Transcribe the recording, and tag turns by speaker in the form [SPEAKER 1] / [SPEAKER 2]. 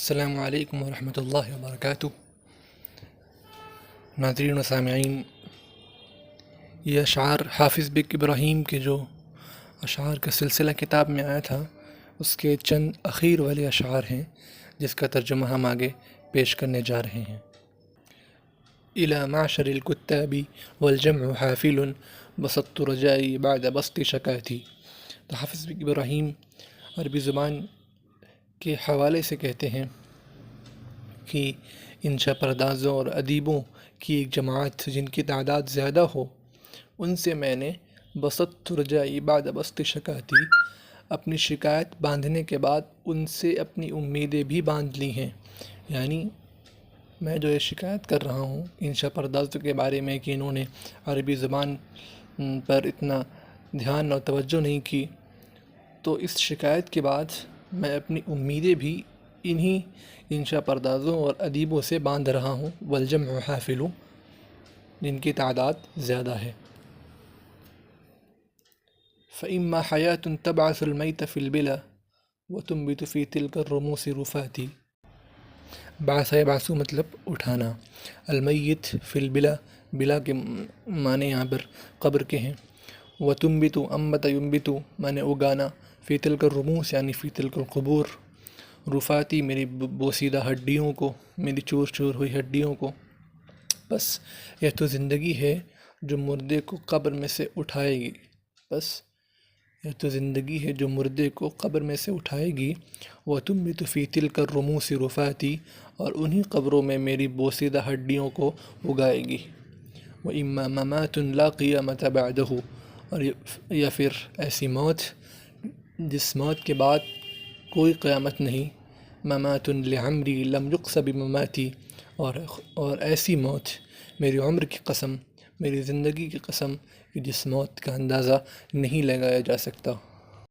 [SPEAKER 1] السلام علیکم ورحمۃ اللہ وبرکاتہ۔ ناظرین و سامعین، یہ اشعار حافظ بک ابراہیم کے جو اشعار کا سلسلہ کتاب میں آیا تھا، اس کے چند اخیر والے اشعار ہیں جس کا ترجمہ ہم آگے پیش کرنے جا رہے ہیں۔ إلى معشر الكتاب والجمع حافل بسطت رجائي بعد بسط شکاتی۔ تو حافظ بک ابراہیم عربی زبان کے حوالے سے کہتے ہیں کہ انشا پردازوں اور ادیبوں کی ایک جماعت جن کی تعداد زیادہ ہو، ان سے میں نے بسطت رجائی بعد بسط شکاتی، اپنی شکایت باندھنے کے بعد ان سے اپنی امیدیں بھی باندھ لی ہیں۔ یعنی میں جو یہ شکایت کر رہا ہوں انشا پردازوں کے بارے میں کہ انہوں نے عربی زبان پر اتنا دھیان اور توجہ نہیں کی، تو اس شکایت کے بعد میں اپنی امیدیں بھی انہی انشا پردازوں اور ادیبوں سے باندھ رہا ہوں، والجمع حافل، جن کی تعداد زیادہ ہے۔ فإما حياة تبعث الميت في البلا وتنبت في تلك الرموس رفاتي۔ بعث یبعث مطلب اٹھانا، المیت فی البلا، بلا کے معنی یہاں پر قبر کے ہیں، وتنبت انبت ینبت معنی اگانا، فی تلک الرموس یعنی فی تلک القبور، رفاتی میری بوسیدہ ہڈیوں کو، میری چور چور ہوئی ہڈیوں کو۔ بس یہ تو زندگی ہے جو مردے کو قبر میں سے اٹھائے گی، بس یہ تو زندگی ہے جو مردے کو قبر میں سے اٹھائے گی۔ وَتُنبِتُ فِي تِلْكَ الرُّمُوسِ رُفَاتِي، اور انہی قبروں میں میری بوسیدہ ہڈیوں کو اگائے گی۔ وَإِمَّا مَمَاتٌ لَا قِيَامَةَ بَعْدَهُ، اور یا پھر ایسی موت جس موت کے بعد کوئی قیامت نہیں۔ ممات لعمری لم یقص بمماتی، اور ایسی موت میری عمر کی قسم، میری زندگی کی قسم، کہ جس موت کا اندازہ نہیں لگایا جا سکتا۔